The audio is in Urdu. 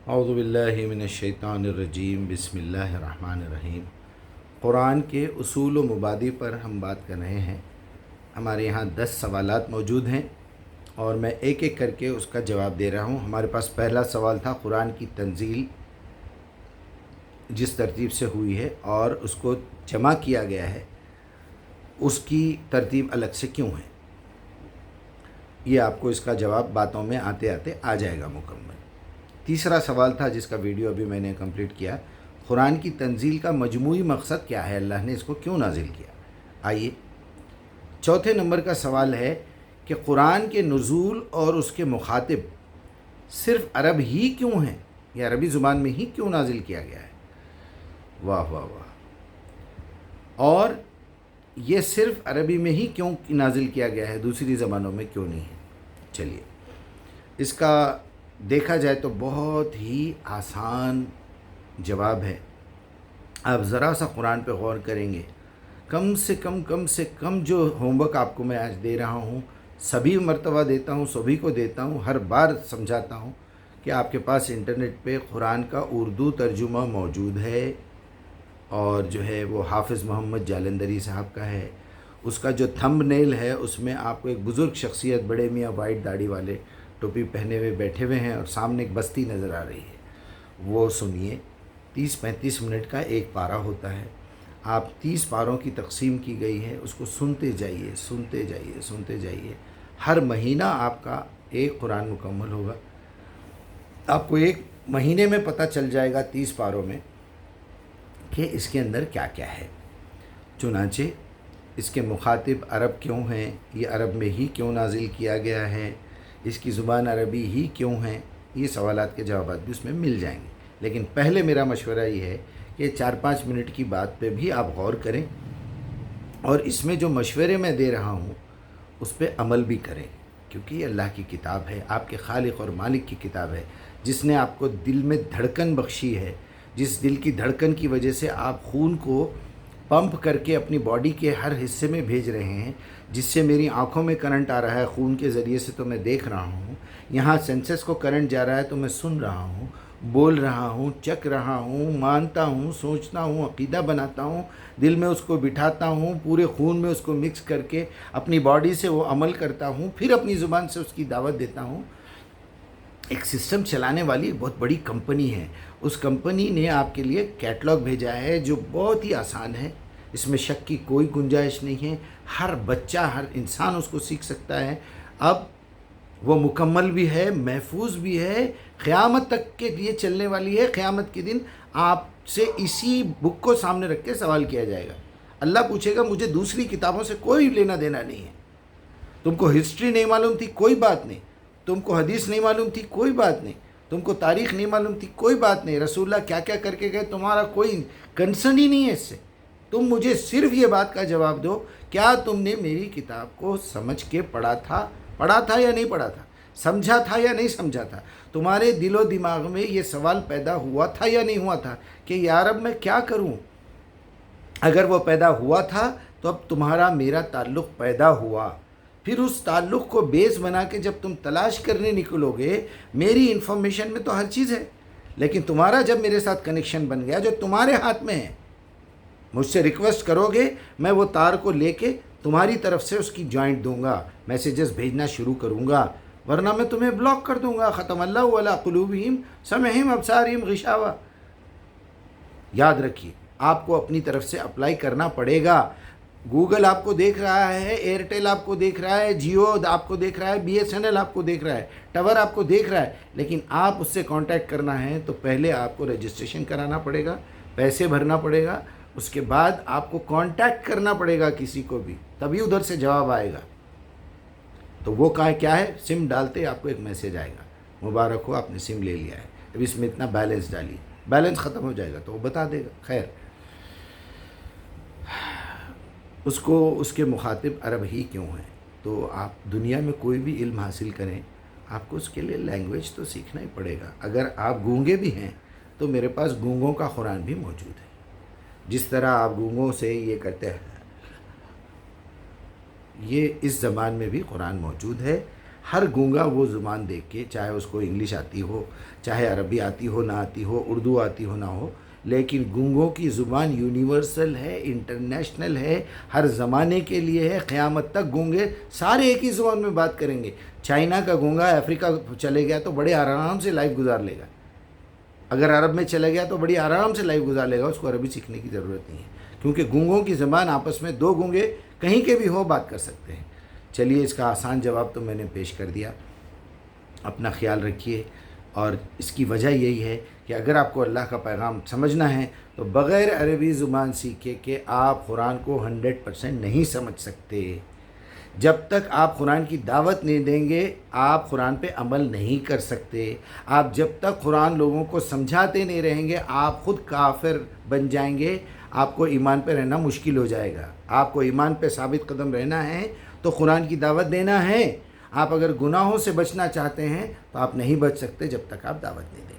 اعوذ باللہ من الشیطان الرجیم، بسم اللہ الرحمن الرحیم۔ قرآن کے اصول و مبادی پر ہم بات کر رہے ہیں۔ ہمارے یہاں 10 سوالات موجود ہیں اور میں ایک ایک کر کے اس کا جواب دے رہا ہوں۔ ہمارے پاس پہلا سوال تھا، قرآن کی تنزیل جس ترتیب سے ہوئی ہے اور اس کو جمع کیا گیا ہے، اس کی ترتیب الگ سے کیوں ہے؟ یہ آپ کو اس کا جواب باتوں میں آتے آتے آ جائے گا مکمل۔ تیسرا سوال تھا جس کا ویڈیو ابھی میں نے کمپلیٹ کیا، قرآن کی تنزیل کا مجموعی مقصد کیا ہے، اللہ نے اس کو کیوں نازل کیا؟ آئیے چوتھے نمبر کا سوال ہے کہ قرآن کے نزول اور اس کے مخاطب صرف عرب ہی کیوں ہیں، یا عربی زبان میں ہی کیوں نازل کیا گیا ہے؟ واہ واہ واہ۔ اور یہ صرف عربی میں ہی کیوں نازل کیا گیا ہے، دوسری زبانوں میں کیوں نہیں ہے؟ چلیے اس کا دیکھا جائے تو بہت ہی آسان جواب ہے۔ آپ ذرا سا قرآن پہ غور کریں گے، کم سے کم جو ہوم ورک آپ کو میں آج دے رہا ہوں، سبھی مرتبہ دیتا ہوں، سبھی کو دیتا ہوں، ہر بار سمجھاتا ہوں کہ آپ کے پاس انٹرنیٹ پہ قرآن کا اردو ترجمہ موجود ہے، اور جو ہے وہ حافظ محمد جالندری صاحب کا ہے۔ اس کا جو تھمب نیل ہے اس میں آپ کو ایک بزرگ شخصیت، بڑے میاں وائٹ داڑھی والے، ٹوپی پہنے ہوئے بیٹھے ہوئے ہیں اور سامنے ایک بستی نظر آ رہی ہے۔ وہ سنیے، 30-35 منٹ کا ایک پارہ ہوتا ہے، آپ 30 پاروں کی تقسیم کی گئی ہے، اس کو سنتے جائیے سنتے جائیے سنتے جائیے۔ ہر مہینہ آپ کا ایک قرآن مکمل ہوگا۔ آپ کو ایک مہینے میں پتہ چل جائے گا 30 پاروں میں کہ اس کے اندر کیا کیا ہے۔ چنانچہ اس کے مخاطب عرب کیوں ہیں، یہ عرب میں ہی کیوں نازل کیا گیا ہے، اس کی زبان عربی ہی کیوں ہیں، یہ سوالات کے جوابات بھی اس میں مل جائیں گے۔ لیکن پہلے میرا مشورہ یہ ہے کہ 4-5 منٹ کی بات پہ بھی آپ غور کریں، اور اس میں جو مشورے میں دے رہا ہوں اس پہ عمل بھی کریں، کیونکہ یہ اللہ کی کتاب ہے، آپ کے خالق اور مالک کی کتاب ہے، جس نے آپ کو دل میں دھڑکن بخشی ہے، جس دل کی دھڑکن کی وجہ سے آپ خون کو پمپ کر کے اپنی باڈی کے ہر حصے میں بھیج رہے ہیں، جس سے میری آنکھوں میں کرنٹ آ رہا ہے خون کے ذریعے سے تو میں دیکھ رہا ہوں، یہاں سینسس کو کرنٹ جا رہا ہے تو میں سن رہا ہوں، بول رہا ہوں، چک رہا ہوں، مانتا ہوں، سوچتا ہوں، عقیدہ بناتا ہوں، دل میں اس کو بٹھاتا ہوں، پورے خون میں اس کو مکس کر کے اپنی باڈی سے وہ عمل کرتا ہوں، پھر اپنی زبان سے اس کی دعوت دیتا ہوں۔ ایک سسٹم چلانے والی ایک بہت بڑی کمپنی ہے، اس کمپنی نے آپ کے لیے کیٹلاگ بھیجا ہے جو بہت ہی آسان ہے، اس میں شک کی کوئی گنجائش نہیں ہے، ہر بچہ، ہر انسان اس کو سیکھ سکتا ہے۔ اب وہ مکمل بھی ہے، محفوظ بھی ہے، قیامت تک کے لیے چلنے والی ہے۔ قیامت کے دن آپ سے اسی بک کو سامنے رکھ کے سوال کیا جائے گا، اللہ پوچھے گا مجھے دوسری کتابوں سے کوئی لینا دینا نہیں ہے، تم کو ہسٹری نہیں معلوم تھی کوئی بات نہیں، تم کو حدیث نہیں معلوم تھی کوئی بات نہیں، تم کو تاریخ نہیں معلوم تھی کوئی بات نہیں، رسول اللہ کیا کیا کر کے گئے تمہارا کوئی کنسرن ہی نہیں ہے اس سے۔ تم مجھے صرف یہ بات کا جواب دو، کیا تم نے میری کتاب کو سمجھ کے پڑھا تھا یا نہیں پڑھا تھا، سمجھا تھا یا نہیں سمجھا تھا، تمہارے دل و دماغ میں یہ سوال پیدا ہوا تھا یا نہیں ہوا تھا کہ یا رب میں کیا کروں؟ اگر وہ پیدا ہوا تھا تو اب تمہارا میرا تعلق پیدا ہوا، پھر اس تعلق کو بیس بنا کے جب تم تلاش کرنے نکلو گے، میری انفارمیشن میں تو ہر چیز ہے، لیکن تمہارا جب میرے ساتھ کنیکشن بن گیا جو تمہارے ہاتھ میں ہے، مجھ سے ریکویسٹ کرو گے، میں وہ تار کو لے کے تمہاری طرف سے اس کی جوائنٹ دوں گا، میسیجز بھیجنا شروع کروں گا، ورنہ میں تمہیں بلاک کر دوں گا۔ ختم اللہ علی قلوبہم سمعہم ابصارہم غشاوہ۔ یاد رکھیے، آپ کو اپنی طرف سے اپلائی کرنا پڑے گا۔ گوگل آپ کو دیکھ رہا ہے، ایئرٹیل آپ کو دیکھ رہا ہے، جیو آپ کو دیکھ رہا ہے، بی ایس این ایل آپ کو دیکھ رہا ہے، ٹاور آپ کو دیکھ رہا ہے، لیکن آپ اس سے کانٹیکٹ کرنا ہے تو پہلے آپ کو رجسٹریشن کرانا پڑے گا، پیسے بھرنا پڑے گا، اس کے بعد آپ کو کانٹیکٹ کرنا پڑے گا کسی کو بھی، تبھی ادھر سے جواب آئے گا۔ تو وہ کیا ہے، سم ڈالتے آپ کو ایک میسیج آئے گا، مبارک ہو آپ نے سم لے لیا ہے، اب اس میں اتنا بیلنس ڈالیے، بیلنس ختم ہو جائے گا تو وہ بتا دے گا۔ خیر، اس کے مخاطب عرب ہی کیوں ہیں؟ تو آپ دنیا میں کوئی بھی علم حاصل کریں، آپ کو اس کے لیے لینگویج تو سیکھنا ہی پڑے گا۔ اگر آپ گونگے بھی ہیں تو میرے پاس گونگوں کا قرآن بھی موجود ہے، جس طرح آپ گونگوں سے یہ کرتے ہیں، یہ اس زبان میں بھی قرآن موجود ہے۔ ہر گونگا وہ زبان دیکھ کے، چاہے اس کو انگلش آتی ہو، چاہے عربی آتی ہو نہ آتی ہو، اردو آتی ہو نہ ہو، لیکن گونگوں کی زبان یونیورسل ہے، انٹرنیشنل ہے، ہر زمانے کے لیے ہے. قیامت تک گونگے سارے ایک ہی زبان میں بات کریں گے. چائنا کا گونگا افریقہ چلے گیا تو بڑے آرام سے لائف گزار لے گا. اگر عرب میں چلے گیا تو بڑی آرام سے لائف گزار لے گا، اس کو عربی سیکھنے کی ضرورت نہیں ہے، کیونکہ گونگوں کی زبان آپس میں دو گونگے کہیں کے بھی ہو بات کر سکتے ہیں. چلیے، اس کا آسان جواب تو میں نے پیش کر دیا. اپنا خیال رکھیے. اور اس کی وجہ یہی ہے کہ اگر آپ کو اللہ کا پیغام سمجھنا ہے تو بغیر عربی زبان سیکھے کہ آپ قرآن کو 100% نہیں سمجھ سکتے. جب تک آپ قرآن کی دعوت نہیں دیں گے آپ قرآن پہ عمل نہیں کر سکتے. آپ جب تک قرآن لوگوں کو سمجھاتے نہیں رہیں گے آپ خود کافر بن جائیں گے. آپ کو ایمان پہ رہنا مشکل ہو جائے گا. آپ کو ایمان پہ ثابت قدم رہنا ہے تو قرآن کی دعوت دینا ہے. آپ اگر گناہوں سے بچنا چاہتے ہیں تو آپ نہیں بچ سکتے جب تک آپ دعوت نہیں دیں.